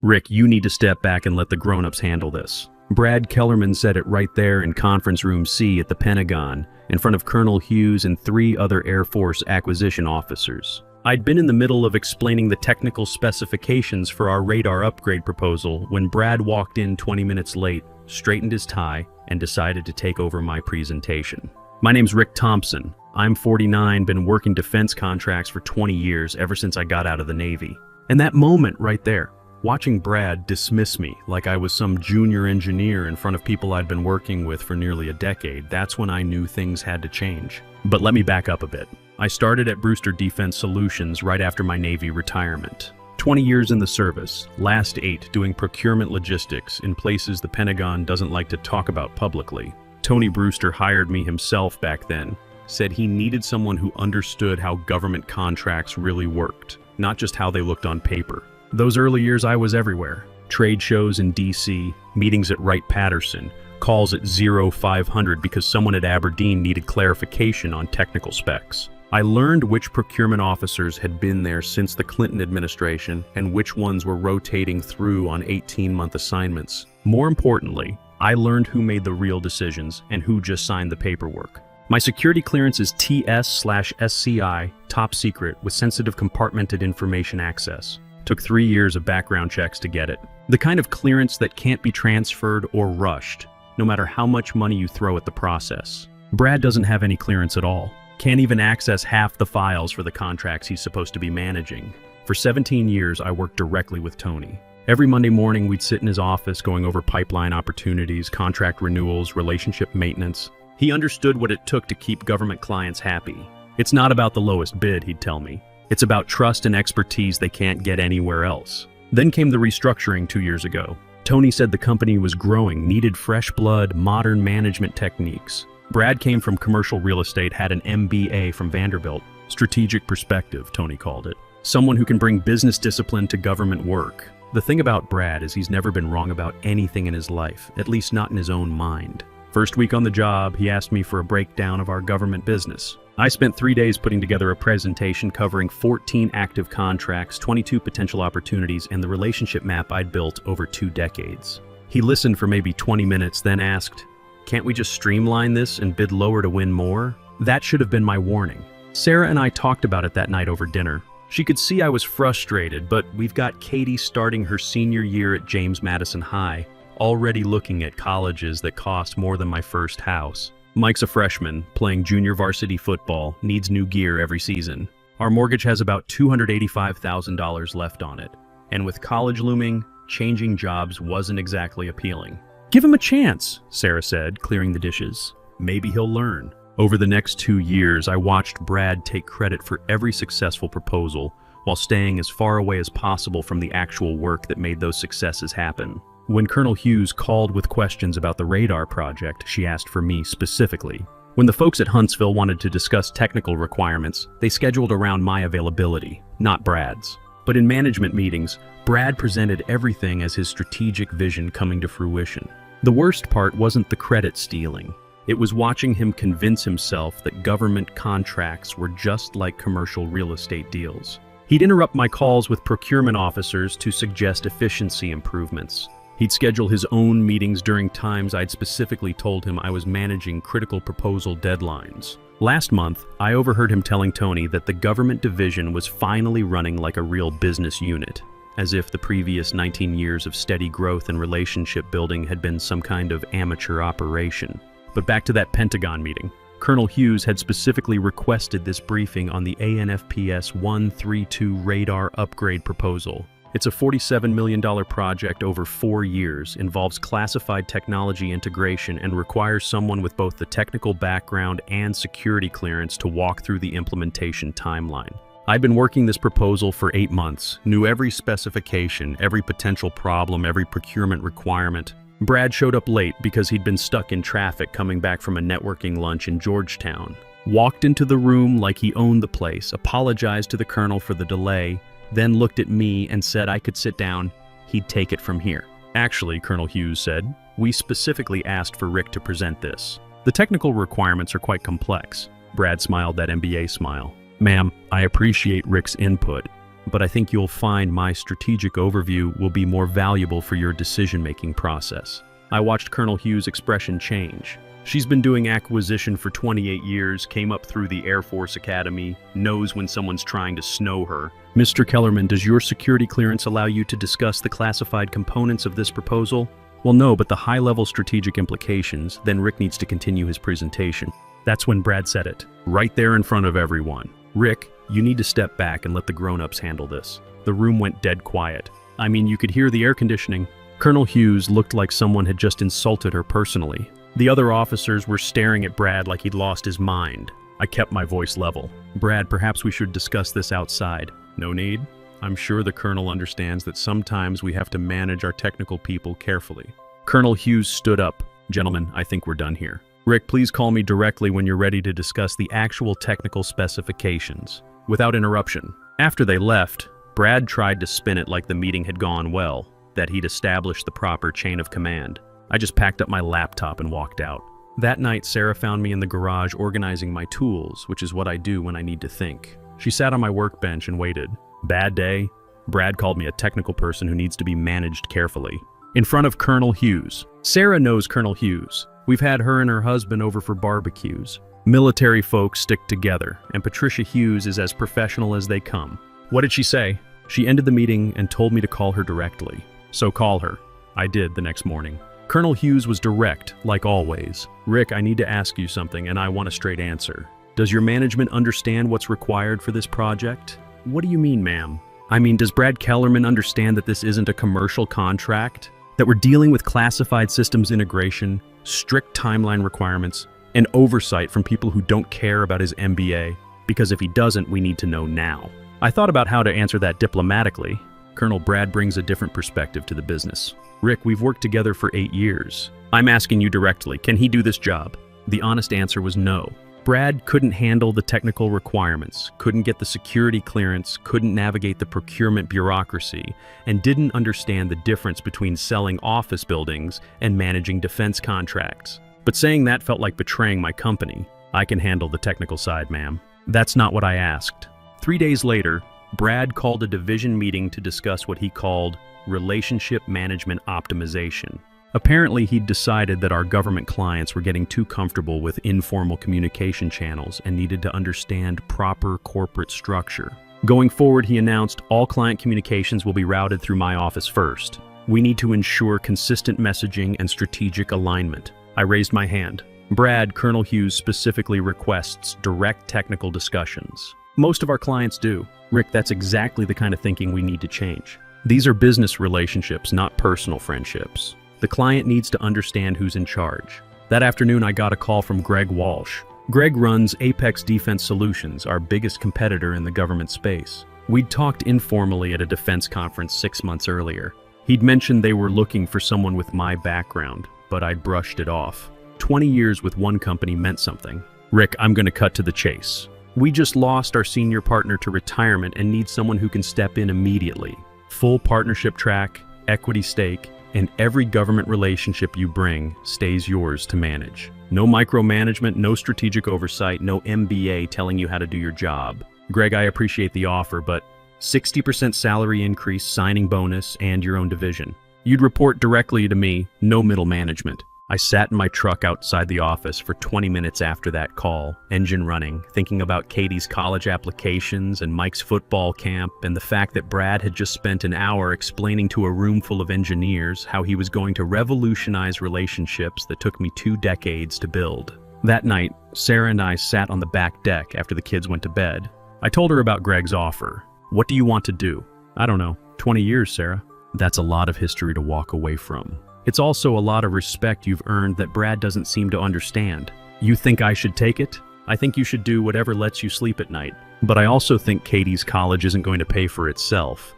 "Rick, you need to step back and let the grown-ups handle this." Brad Kellerman said it right there in Conference Room C at the Pentagon, in front of Colonel Hughes and 3 other Air Force acquisition officers. I'd been in the middle of explaining the technical specifications for our radar upgrade proposal when Brad walked in 20 minutes late, straightened his tie, and decided to take over my presentation. "My name's Rick Thompson. I'm 49, been working defense contracts for 20 years, ever since I got out of the Navy." And that moment right there, watching Brad dismiss me like I was some junior engineer in front of people I'd been working with for nearly a decade, that's when I knew things had to change. But let me back up a bit. I started at Brewster Defense Solutions right after my Navy retirement. 20 years in the service, last 8 doing procurement logistics in places the Pentagon doesn't like to talk about publicly. Tony Brewster hired me himself back then, said he needed someone who understood how government contracts really worked, not just how they looked on paper. Those early years I was everywhere. Trade shows in DC, meetings at Wright-Patterson, calls at 0500 because someone at Aberdeen needed clarification on technical specs. I learned which procurement officers had been there since the Clinton administration and which ones were rotating through on 18-month assignments. More importantly, I learned who made the real decisions and who just signed the paperwork. My security clearance is TS/SCI, top secret, with sensitive compartmented information access. Took 3 years of background checks to get it. The kind of clearance that can't be transferred or rushed, no matter how much money you throw at the process. Brad doesn't have any clearance at all. Can't even access half the files for the contracts he's supposed to be managing. For 17 years, I worked directly with Tony. Every Monday morning, we'd sit in his office going over pipeline opportunities, contract renewals, relationship maintenance. He understood what it took to keep government clients happy. "It's not about the lowest bid," he'd tell me. "It's about trust and expertise they can't get anywhere else." Then came the restructuring 2 years ago. Tony said the company was growing, needed fresh blood, modern management techniques. Brad came from commercial real estate, had an MBA from Vanderbilt. Strategic perspective, Tony called it. Someone who can bring business discipline to government work. The thing about Brad is he's never been wrong about anything in his life, at least not in his own mind. First week on the job, he asked me for a breakdown of our government business. I spent 3 days putting together a presentation covering 14 active contracts, 22 potential opportunities, and the relationship map I'd built over 2 decades. He listened for maybe 20 minutes, then asked, "Can't we just streamline this and bid lower to win more?" That should have been my warning. Sarah and I talked about it that night over dinner. She could see I was frustrated, but we've got Katie starting her senior year at James Madison High, already looking at colleges that cost more than my first house. Mike's a freshman, playing junior varsity football, needs new gear every season. Our mortgage has about $285,000 left on it. And with college looming, changing jobs wasn't exactly appealing. "Give him a chance," Sarah said, clearing the dishes. "Maybe he'll learn." Over the next 2 years, I watched Brad take credit for every successful proposal while staying as far away as possible from the actual work that made those successes happen. When Colonel Hughes called with questions about the radar project, she asked for me specifically. When the folks at Huntsville wanted to discuss technical requirements, they scheduled around my availability, not Brad's. But in management meetings, Brad presented everything as his strategic vision coming to fruition. The worst part wasn't the credit stealing. It was watching him convince himself that government contracts were just like commercial real estate deals. He'd interrupt my calls with procurement officers to suggest efficiency improvements. He'd schedule his own meetings during times I'd specifically told him I was managing critical proposal deadlines. Last month, I overheard him telling Tony that the government division was finally running like a real business unit, as if the previous 19 years of steady growth and relationship building had been some kind of amateur operation. But back to that Pentagon meeting. Colonel Hughes had specifically requested this briefing on the ANFPS 132 radar upgrade proposal. It's a $47 million project over 4 years, involves classified technology integration, and requires someone with both the technical background and security clearance to walk through the implementation timeline. I'd been working this proposal for 8 months, knew every specification, every potential problem, every procurement requirement. Brad showed up late because he'd been stuck in traffic coming back from a networking lunch in Georgetown. Walked into the room like he owned the place, apologized to the colonel for the delay, then looked at me and said I could sit down, he'd take it from here. "Actually," Colonel Hughes said, "we specifically asked for Rick to present this. The technical requirements are quite complex." Brad smiled that MBA smile. "Ma'am, I appreciate Rick's input, but I think you'll find my strategic overview will be more valuable for your decision-making process. I watched Colonel Hughes' expression change. She's been doing acquisition for 28 years, came up through the Air Force Academy, knows when someone's trying to snow her. Mr. Kellerman, does your security clearance allow you to discuss the classified components of this proposal? Well, no, but the high-level strategic implications. Then Rick needs to continue his presentation. That's when Brad said it, right there in front of everyone. Rick, you need to step back and let the grown-ups handle this. The room went dead quiet. I mean, you could hear the air conditioning. Colonel Hughes looked like someone had just insulted her personally. The other officers were staring at Brad like he'd lost his mind. I kept my voice level. Brad, perhaps we should discuss this outside. No need. I'm sure the Colonel understands that sometimes we have to manage our technical people carefully. Colonel Hughes stood up. Gentlemen, I think we're done here. Rick, please call me directly when you're ready to discuss the actual technical specifications. Without interruption. After they left, Brad tried to spin it like the meeting had gone well, that he'd established the proper chain of command. I just packed up my laptop and walked out. That night, Sarah found me in the garage organizing my tools, which is what I do when I need to think. She sat on my workbench and waited. Bad day. Brad called me a technical person who needs to be managed carefully. In front of Colonel Hughes. Sarah knows Colonel Hughes. We've had her and her husband over for barbecues. Military folks stick together, and Patricia Hughes is as professional as they come. What did she say? She ended the meeting and told me to call her directly. So call her. I did the next morning. Colonel Hughes was direct, like always. Rick, I need to ask you something, and I want a straight answer. Does your management understand what's required for this project? What do you mean, ma'am? I mean, does Brad Kellerman understand that this isn't a commercial contract? That we're dealing with classified systems integration, strict timeline requirements, and oversight from people who don't care about his MBA? Because if he doesn't, we need to know now. I thought about how to answer that diplomatically. Colonel Brad brings a different perspective to the business. Rick, we've worked together for 8 years. I'm asking you directly, can he do this job? The honest answer was no. Brad couldn't handle the technical requirements, couldn't get the security clearance, couldn't navigate the procurement bureaucracy, and didn't understand the difference between selling office buildings and managing defense contracts. But saying that felt like betraying my company. I can handle the technical side, ma'am. That's not what I asked. 3 days later, Brad called a division meeting to discuss what he called relationship management optimization. Apparently, he'd decided that our government clients were getting too comfortable with informal communication channels and needed to understand proper corporate structure. Going forward, he announced all client communications will be routed through my office first. We need to ensure consistent messaging and strategic alignment. I raised my hand. Brad, Colonel Hughes specifically requests direct technical discussions. Most of our clients do. Rick, that's exactly the kind of thinking we need to change. These are business relationships, not personal friendships. The client needs to understand who's in charge. That afternoon, I got a call from Greg Walsh. Greg runs Apex Defense Solutions, our biggest competitor in the government space. We'd talked informally at a defense conference 6 months earlier. He'd mentioned they were looking for someone with my background, but I'd brushed it off. 20 years with one company meant something. Rick, I'm going to cut to the chase. We just lost our senior partner to retirement and need someone who can step in immediately. Full partnership track, equity stake, and every government relationship you bring stays yours to manage. No micromanagement, no strategic oversight, no MBA telling you how to do your job. Greg, I appreciate the offer, but 60% salary increase, signing bonus, and your own division. You'd report directly to me, no middle management. I sat in my truck outside the office for 20 minutes after that call, engine running, thinking about Katie's college applications and Mike's football camp and the fact that Brad had just spent an hour explaining to a room full of engineers how he was going to revolutionize relationships that took me 2 decades to build. That night, Sarah and I sat on the back deck after the kids went to bed. I told her about Greg's offer. What do you want to do? I don't know, 20 years, Sarah. That's a lot of history to walk away from. It's also a lot of respect you've earned that Brad doesn't seem to understand. You think I should take it? I think you should do whatever lets you sleep at night. But I also think Katie's college isn't going to pay for itself.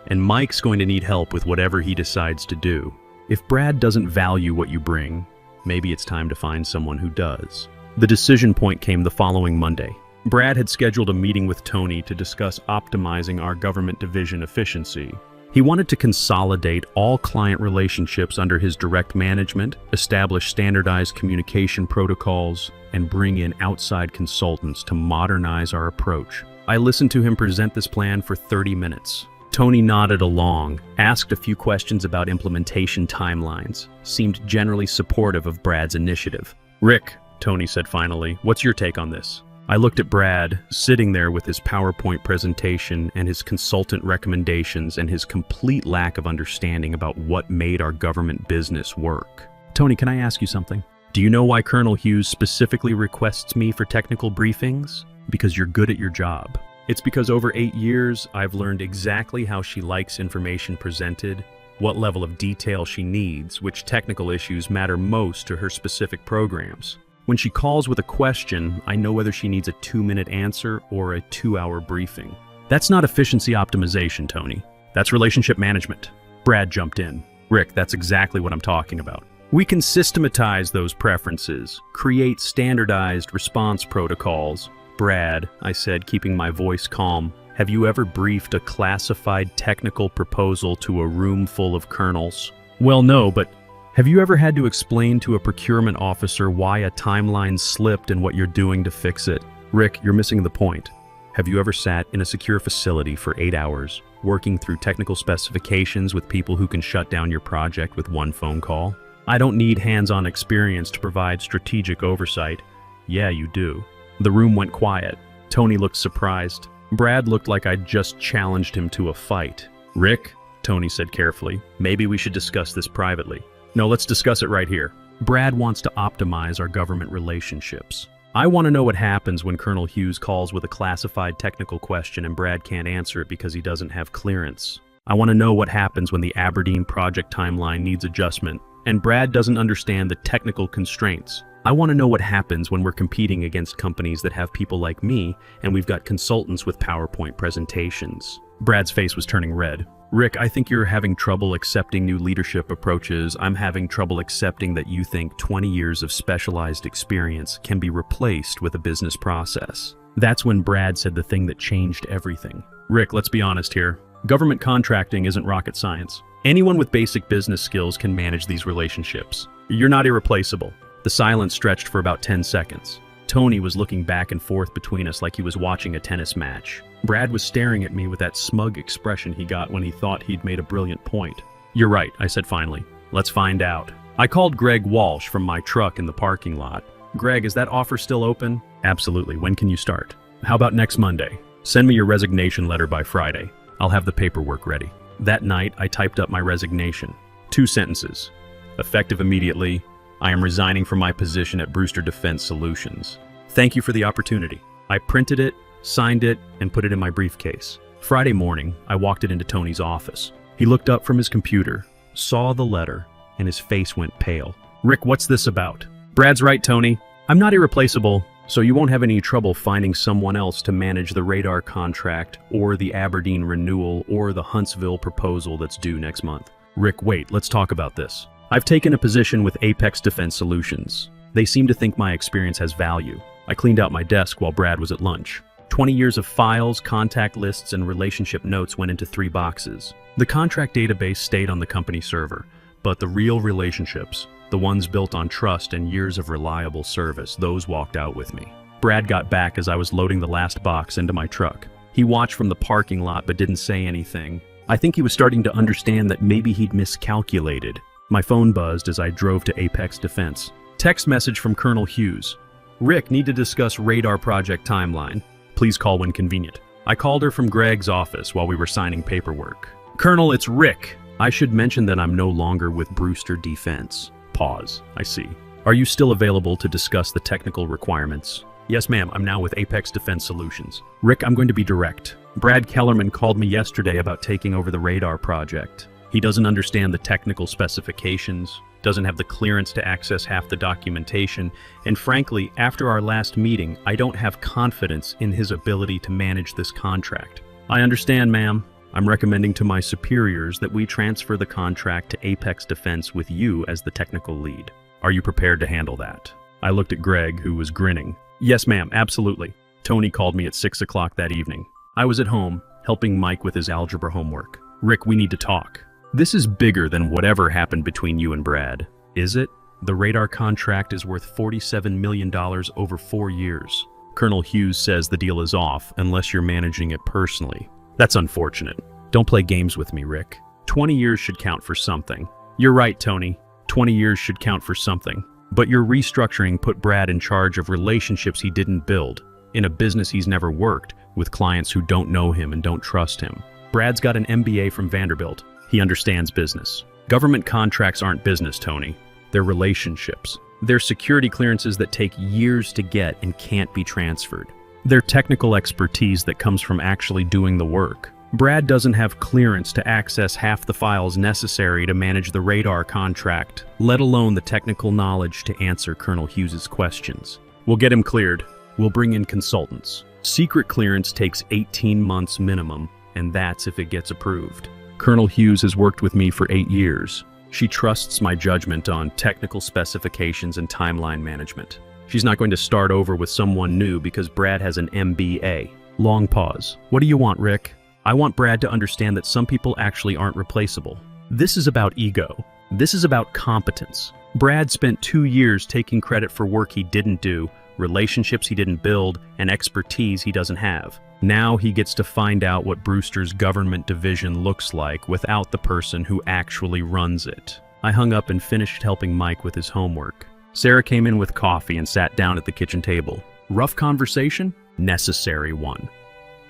And Mike's going to need help with whatever he decides to do. If Brad doesn't value what you bring, maybe it's time to find someone who does. The decision point came the following Monday. Brad had scheduled a meeting with Tony to discuss optimizing our government division efficiency. He wanted to consolidate all client relationships under his direct management, establish standardized communication protocols, and bring in outside consultants to modernize our approach. I listened to him present this plan for 30 minutes. Tony nodded along, asked a few questions about implementation timelines, seemed generally supportive of Brad's initiative. "Rick," Tony said finally, "what's your take on this?" I looked at Brad, sitting there with his PowerPoint presentation and his consultant recommendations and his complete lack of understanding about what made our government business work. "Tony, can I ask you something? Do you know why Colonel Hughes specifically requests me for technical briefings? Because you're good at your job. It's because over 8 years, I've learned exactly how she likes information presented, what level of detail she needs, which technical issues matter most to her specific programs. When she calls with a question, I know whether she needs a 2-minute answer or a 2-hour briefing. That's not efficiency optimization, Tony. That's relationship management." Brad jumped in. "Rick, that's exactly what I'm talking about. We can systematize those preferences, create standardized response protocols." "Brad," I said, keeping my voice calm, "have you ever briefed a classified technical proposal to a room full of colonels?" "Well, no, but have you ever had to explain to a procurement officer why a timeline slipped and what you're doing to fix it?" "Rick, you're missing the point. Have you ever sat in a secure facility for 8 hours, working through technical specifications with people who can shut down your project with one phone call? I don't need hands-on experience to provide strategic oversight." "Yeah, you do." The room went quiet. Tony looked surprised. Brad looked like I'd just challenged him to a fight. "Rick," Tony said carefully, "maybe we should discuss this privately." "No, let's discuss it right here." Brad wants to optimize our government relationships. I want to know what happens when Colonel Hughes calls with a classified technical question and Brad can't answer it because he doesn't have clearance. I want to know what happens when the Aberdeen project timeline needs adjustment and Brad doesn't understand the technical constraints. I want to know what happens when we're competing against companies that have people like me and we've got consultants with PowerPoint presentations. Brad's face was turning red. "Rick, I think you're having trouble accepting new leadership approaches. I'm having trouble accepting that you think 20 years of specialized experience can be replaced with a business process." That's when Brad said the thing that changed everything. "Rick, let's be honest here. Government contracting isn't rocket science. Anyone with basic business skills can manage these relationships. You're not irreplaceable." The silence stretched for about 10 seconds. Tony was looking back and forth between us like he was watching a tennis match. Brad was staring at me with that smug expression he got when he thought he'd made a brilliant point. "You're right," I said finally. "Let's find out." I called Greg Walsh from my truck in the parking lot. "Greg, is that offer still open?" "Absolutely. When can you start?" "How about next Monday? Send me your resignation letter by Friday. I'll have the paperwork ready." That night, I typed up my resignation. 2 sentences. "Effective immediately. I am resigning from my position at Brewster Defense Solutions. Thank you for the opportunity." I printed it, signed it, and put it in my briefcase. Friday morning, I walked it into Tony's office. He looked up from his computer, saw the letter, and his face went pale. "Rick, what's this about?" "Brad's right, Tony. I'm not irreplaceable, so you won't have any trouble finding someone else to manage the radar contract or the Aberdeen renewal or the Huntsville proposal that's due next month." "Rick, wait, let's talk about this. I've taken a position with Apex Defense Solutions. They seem to think my experience has value." I cleaned out my desk while Brad was at lunch. 20 years of files, contact lists, and relationship notes went into 3 boxes. The contract database stayed on the company server, but the real relationships, the ones built on trust and years of reliable service, those walked out with me. Brad got back as I was loading the last box into my truck. He watched from the parking lot but didn't say anything. I think he was starting to understand that maybe he'd miscalculated. My phone buzzed as I drove to Apex Defense. Text message from Colonel Hughes. "Rick, need to discuss radar project timeline. Please call when convenient." I called her from Greg's office while we were signing paperwork. "Colonel, it's Rick. I should mention that I'm no longer with Brewster Defense." Pause. "I see. Are you still available to discuss the technical requirements?" "Yes, ma'am. I'm now with Apex Defense Solutions." "Rick, I'm going to be direct. Brad Kellerman called me yesterday about taking over the radar project. He doesn't understand the technical specifications, doesn't have the clearance to access half the documentation, and frankly, after our last meeting, I don't have confidence in his ability to manage this contract." "I understand, ma'am. I'm recommending to my superiors that we transfer the contract to Apex Defense with you as the technical lead. Are you prepared to handle that?" I looked at Greg, who was grinning. "Yes, ma'am, absolutely." Tony called me at 6 o'clock that evening. I was at home, helping Mike with his algebra homework. "Rick, we need to talk. This is bigger than whatever happened between you and Brad." "Is it?" "The radar contract is worth $47 million over 4 years. Colonel Hughes says the deal is off unless you're managing it personally. That's unfortunate. Don't play games with me, Rick. 20 years should count for something. You're right, Tony. 20 years should count for something. But your restructuring put Brad in charge of relationships he didn't build, in a business he's never worked, with clients who don't know him and don't trust him. Brad's got an MBA from Vanderbilt. He understands business. Government contracts aren't business, Tony. They're relationships. They're security clearances that take years to get and can't be transferred. They're technical expertise that comes from actually doing the work. Brad doesn't have clearance to access half the files necessary to manage the radar contract, let alone the technical knowledge to answer Colonel Hughes's questions. We'll get him cleared. We'll bring in consultants. Secret clearance takes 18 months minimum, and that's if it gets approved. Colonel Hughes has worked with me for 8 years. She trusts my judgment on technical specifications and timeline management. She's not going to start over with someone new because Brad has an MBA. Long pause. What do you want, Rick? I want Brad to understand that some people actually aren't replaceable. This is about ego. This is about competence. Brad spent 2 years taking credit for work he didn't do, relationships he didn't build, and expertise he doesn't have. Now he gets to find out what Brewster's government division looks like without the person who actually runs it. I hung up and finished helping Mike with his homework. Sarah came in with coffee and sat down at the kitchen table. Rough conversation? Necessary one.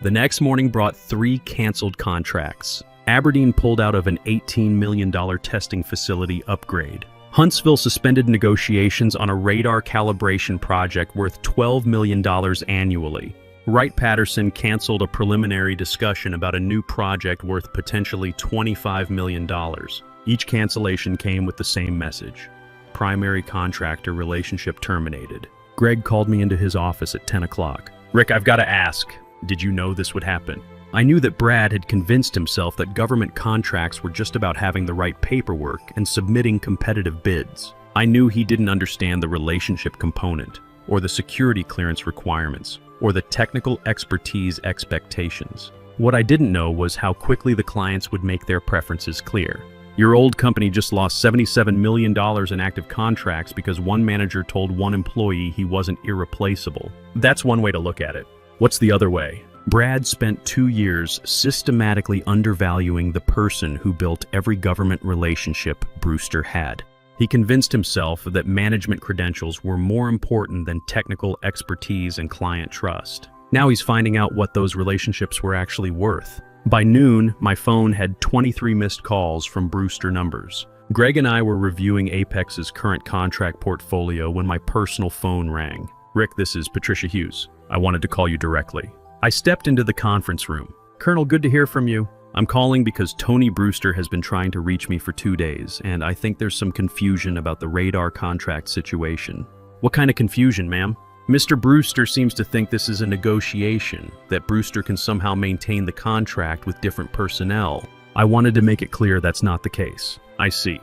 The next morning brought 3 canceled contracts. Aberdeen pulled out of an $18 million testing facility upgrade. Huntsville suspended negotiations on a radar calibration project worth $12 million annually. Wright-Patterson canceled a preliminary discussion about a new project worth potentially $25 million. Each cancellation came with the same message. Primary contractor relationship terminated. Greg called me into his office at 10 o'clock. Rick, I've got to ask. Did you know this would happen? I knew that Brad had convinced himself that government contracts were just about having the right paperwork and submitting competitive bids. I knew he didn't understand the relationship component, or the security clearance requirements, or the technical expertise expectations. What I didn't know was how quickly the clients would make their preferences clear. Your old company just lost $77 million in active contracts because one manager told one employee he wasn't irreplaceable. That's one way to look at it. What's the other way? Brad spent 2 years systematically undervaluing the person who built every government relationship Brewster had. He convinced himself that management credentials were more important than technical expertise and client trust. Now he's finding out what those relationships were actually worth. By noon, my phone had 23 missed calls from Brewster numbers. Greg and I were reviewing Apex's current contract portfolio when my personal phone rang. Rick, this is Patricia Hughes. I wanted to call you directly. I stepped into the conference room. Colonel, good to hear from you. I'm calling because Tony Brewster has been trying to reach me for 2 days, and I think there's some confusion about the radar contract situation. What kind of confusion, ma'am? Mr. Brewster seems to think this is a negotiation, that Brewster can somehow maintain the contract with different personnel. I wanted to make it clear that's not the case. I see.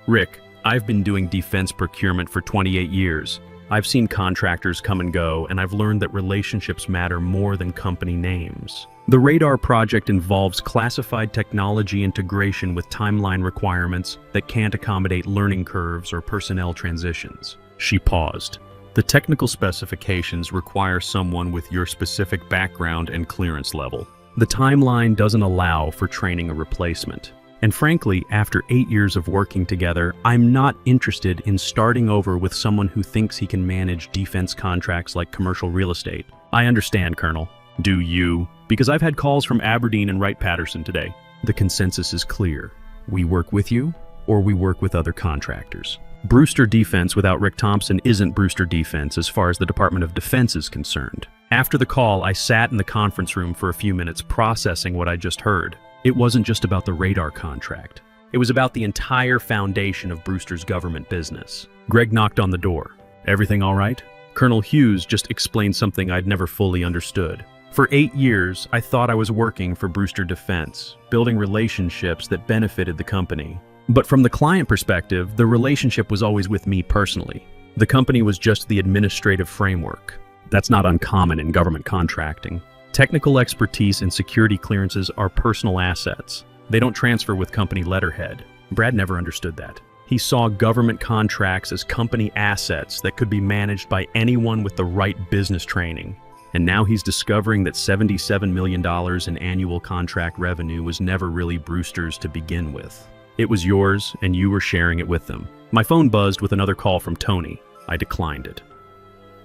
Rick, I've been doing defense procurement for 28 years. I've seen contractors come and go, and I've learned that relationships matter more than company names. The radar project involves classified technology integration with timeline requirements that can't accommodate learning curves or personnel transitions. She paused. The technical specifications require someone with your specific background and clearance level. The timeline doesn't allow for training a replacement. And frankly, after 8 years of working together, I'm not interested in starting over with someone who thinks he can manage defense contracts like commercial real estate. I understand, Colonel. Do you? Because I've had calls from Aberdeen and Wright-Patterson today. The consensus is clear. We work with you, or we work with other contractors. Brewster Defense without Rick Thompson isn't Brewster Defense as far as the Department of Defense is concerned. After the call, I sat in the conference room for a few minutes processing what I just heard. It wasn't just about the radar contract. It was about the entire foundation of Brewster's government business. Greg knocked on the door. Everything all right? Colonel Hughes just explained something I'd never fully understood. For 8 years, I thought I was working for Brewster Defense, building relationships that benefited the company. But from the client perspective, the relationship was always with me personally. The company was just the administrative framework. That's not uncommon in government contracting. Technical expertise and security clearances are personal assets. They don't transfer with company letterhead. Brad never understood that. He saw government contracts as company assets that could be managed by anyone with the right business training. And now he's discovering that $77 million in annual contract revenue was never really Brewster's to begin with. It was yours, and you were sharing it with them. My phone buzzed with another call from Tony. I declined it.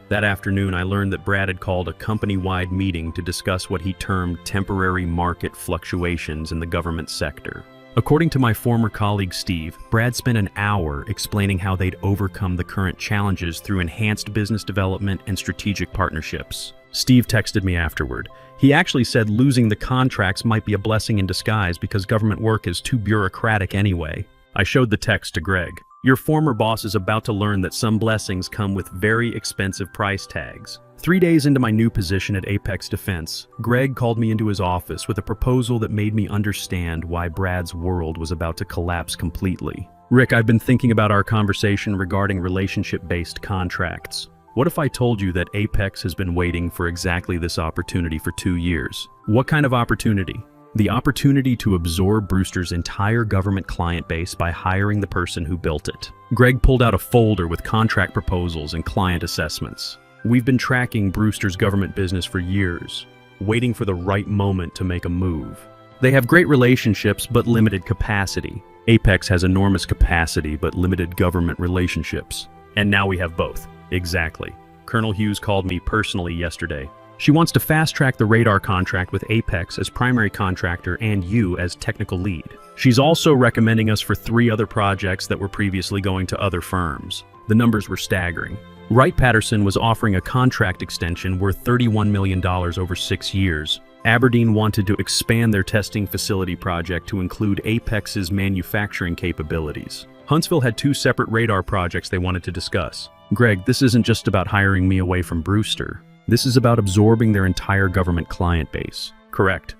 That afternoon, I learned that Brad had called a company-wide meeting to discuss what he termed temporary market fluctuations in the government sector. According to my former colleague Steve, Brad spent an hour explaining how they'd overcome the current challenges through enhanced business development and strategic partnerships. Steve texted me afterward. He actually said losing the contracts might be a blessing in disguise because government work is too bureaucratic anyway. I showed the text to Greg. Your former boss is about to learn that some blessings come with very expensive price tags. 3 days into my new position at Apex Defense, Greg called me into his office with a proposal that made me understand why Brad's world was about to collapse completely. Rick, I've been thinking about our conversation regarding relationship-based contracts. What if I told you that Apex has been waiting for exactly this opportunity for 2 years? What kind of opportunity? The opportunity to absorb Brewster's entire government client base by hiring the person who built it. Greg pulled out a folder with contract proposals and client assessments. We've been tracking Brewster's government business for years, waiting for the right moment to make a move. They have great relationships but limited capacity. Apex has enormous capacity but limited government relationships. And now we have both. Exactly. Colonel Hughes called me personally yesterday. She wants to fast-track the radar contract with Apex as primary contractor and you as technical lead. She's also recommending us for 3 other projects that were previously going to other firms. The numbers were staggering. Wright-Patterson was offering a contract extension worth $31 million over 6 years. Aberdeen wanted to expand their testing facility project to include Apex's manufacturing capabilities. Huntsville had 2 separate radar projects they wanted to discuss. Greg, this isn't just about hiring me away from Brewster. This is about absorbing their entire government client base. Correct.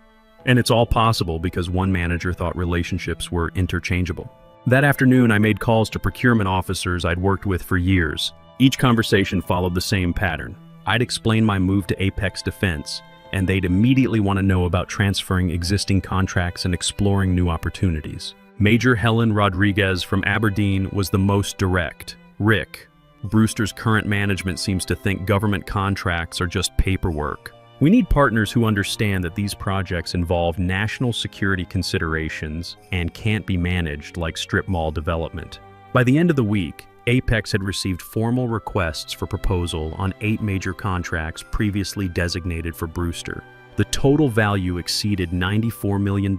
And it's all possible because one manager thought relationships were interchangeable. That afternoon, I made calls to procurement officers I'd worked with for years. Each conversation followed the same pattern. I'd explain my move to Apex Defense, and they'd immediately want to know about transferring existing contracts and exploring new opportunities. Major Helen Rodriguez from Aberdeen was the most direct. Rick, Brewster's current management seems to think government contracts are just paperwork. We need partners who understand that these projects involve national security considerations and can't be managed like strip mall development. By the end of the week, Apex had received formal requests for proposal on 8 major contracts previously designated for Brewster. The total value exceeded $94 million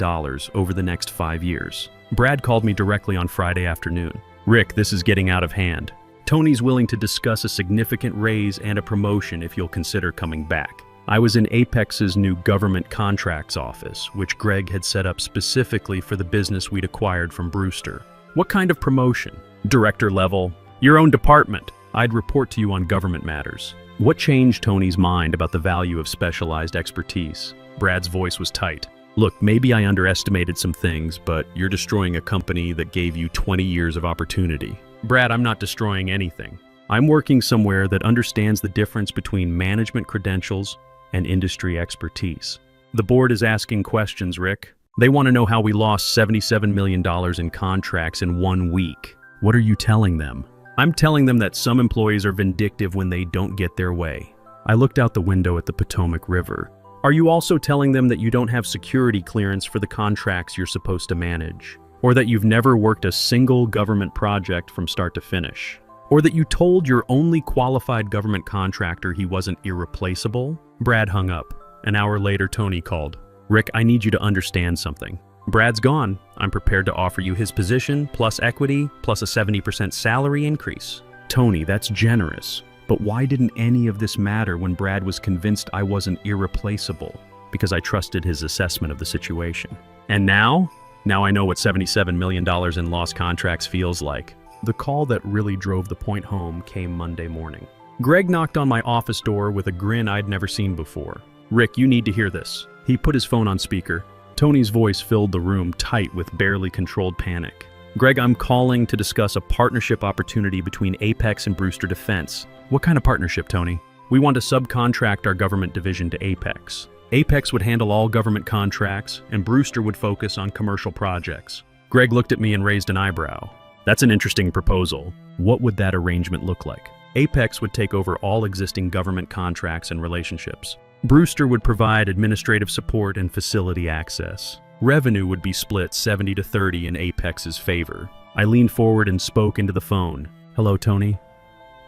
over the next 5 years. Brad called me directly on Friday afternoon. Rick, this is getting out of hand. Tony's willing to discuss a significant raise and a promotion if you'll consider coming back. I was in Apex's new government contracts office, which Greg had set up specifically for the business we'd acquired from Brewster. What kind of promotion? Director level? Your own department. I'd report to you on government matters. What changed Tony's mind about the value of specialized expertise? Brad's voice was tight. Look, maybe I underestimated some things, but you're destroying a company that gave you 20 years of opportunity. Brad, I'm not destroying anything. I'm working somewhere that understands the difference between management credentials and industry expertise. The board is asking questions, Rick. They want to know how we lost $77 million in contracts in 1 week. What are you telling them? I'm telling them that some employees are vindictive when they don't get their way. I looked out the window at the Potomac River. Are you also telling them that you don't have security clearance for the contracts you're supposed to manage? Or that you've never worked a single government project from start to finish? Or that you told your only qualified government contractor he wasn't irreplaceable? Brad hung up. An hour later, Tony called. Rick, I need you to understand something. Brad's gone. I'm prepared to offer you his position, plus equity, plus a 70% salary increase. Tony, that's generous. But why didn't any of this matter when Brad was convinced I wasn't irreplaceable? Because I trusted his assessment of the situation. And now? Now I know what $77 million in lost contracts feels like. The call that really drove the point home came Monday morning. Greg knocked on my office door with a grin I'd never seen before. Rick, you need to hear this. He put his phone on speaker. Tony's voice filled the room tight with barely controlled panic. Greg, I'm calling to discuss a partnership opportunity between Apex and Brewster Defense. What kind of partnership, Tony? We want to subcontract our government division to Apex. Apex would handle all government contracts, and Brewster would focus on commercial projects. Greg looked at me and raised an eyebrow. That's an interesting proposal. What would that arrangement look like? Apex would take over all existing government contracts and relationships. Brewster would provide administrative support and facility access. Revenue would be split 70-30 in Apex's favor. I leaned forward and spoke into the phone. "Hello, Tony?"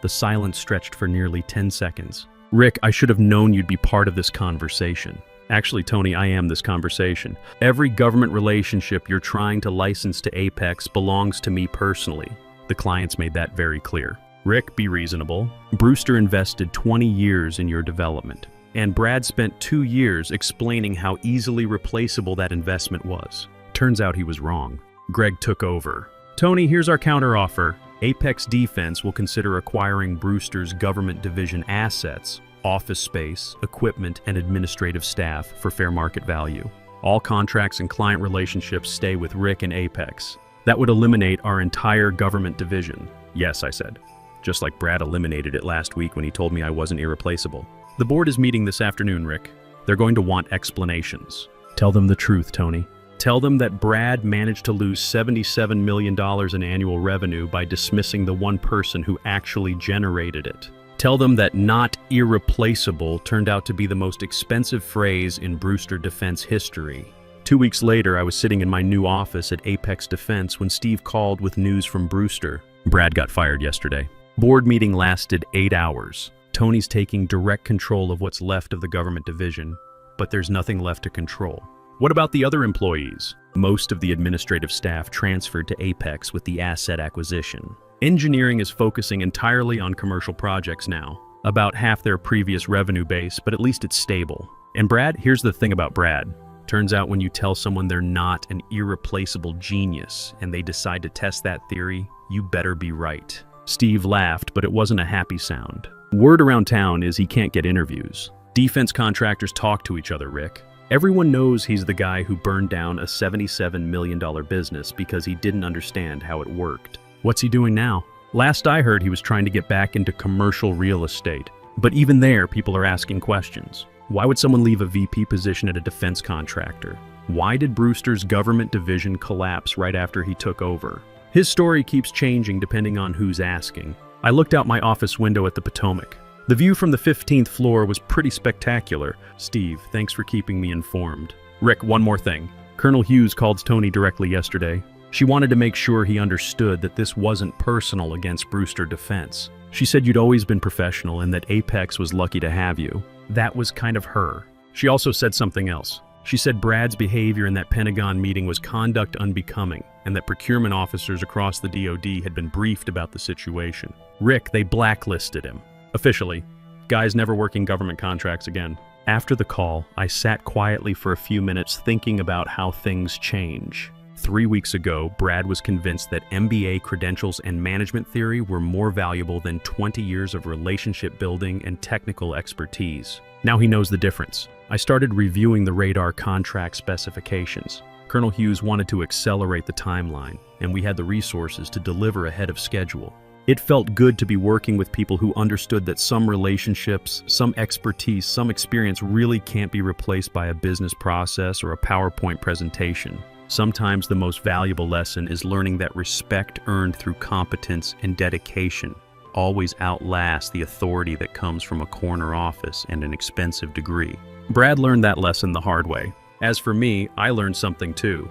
The silence stretched for nearly 10 seconds. "Rick, I should have known you'd be part of this conversation." "Actually, Tony, I am this conversation. Every government relationship you're trying to license to Apex belongs to me personally." The clients made that very clear. "Rick, be reasonable. Brewster invested 20 years in your development, and Brad spent 2 years explaining how easily replaceable that investment was. Turns out he was wrong." Greg took over. "Tony, here's our counteroffer. Apex Defense will consider acquiring Brewster's government division assets, office space, equipment, and administrative staff for fair market value. All contracts and client relationships stay with Rick and Apex. That would eliminate our entire government division." "Yes," I said. Just like Brad eliminated it last week when he told me I wasn't irreplaceable. "The board is meeting this afternoon, Rick. They're going to want explanations." "Tell them the truth, Tony. Tell them that Brad managed to lose $77 million in annual revenue by dismissing the one person who actually generated it. Tell them that not irreplaceable turned out to be the most expensive phrase in Brewster Defense history." 2 weeks later, I was sitting in my new office at Apex Defense when Steve called with news from Brewster. "Brad got fired yesterday." Board meeting lasted 8 hours. Tony's taking direct control of what's left of the government division, but there's nothing left to control. "What about the other employees?" "Most of the administrative staff transferred to Apex with the asset acquisition. Engineering is focusing entirely on commercial projects now, about half their previous revenue base, but at least it's stable. And Brad, here's the thing about Brad. Turns out when you tell someone they're not an irreplaceable genius and they decide to test that theory, you better be right." Steve laughed, but it wasn't a happy sound. "Word around town is he can't get interviews. Defense contractors talk to each other, Rick. Everyone knows he's the guy who burned down a $77 million business because he didn't understand how it worked." "What's he doing now?" "Last I heard, he was trying to get back into commercial real estate. But even there, people are asking questions. Why would someone leave a VP position at a defense contractor? Why did Brewster's government division collapse right after he took over? His story keeps changing depending on who's asking." I looked out my office window at the Potomac. The view from the 15th floor was pretty spectacular. "Steve, thanks for keeping me informed." "Rick, one more thing. Colonel Hughes called Tony directly yesterday. She wanted to make sure he understood that this wasn't personal against Brewster Defense. She said you'd always been professional and that Apex was lucky to have you. That was kind of her. She also said something else. She said Brad's behavior in that Pentagon meeting was conduct unbecoming, and that procurement officers across the DoD had been briefed about the situation. Rick, they blacklisted him. Officially. Guy's never working government contracts again." After the call, I sat quietly for a few minutes thinking about how things change. 3 weeks ago, Brad was convinced that MBA credentials and management theory were more valuable than 20 years of relationship building and technical expertise. Now he knows the difference. I started reviewing the radar contract specifications. Colonel Hughes wanted to accelerate the timeline, and we had the resources to deliver ahead of schedule. It felt good to be working with people who understood that some relationships, some expertise, some experience really can't be replaced by a business process or a PowerPoint presentation. Sometimes the most valuable lesson is learning that respect earned through competence and dedication always outlasts the authority that comes from a corner office and an expensive degree. Brad learned that lesson the hard way. As for me, I learned something too.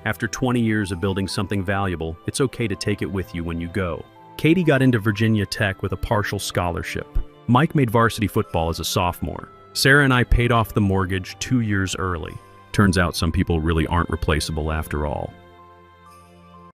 After 20 years of building something valuable, it's okay to take it with you when you go. Katie got into Virginia Tech with a partial scholarship. Mike made varsity football as a sophomore. Sarah and I paid off the mortgage 2 years early. Turns out some people really aren't replaceable after all.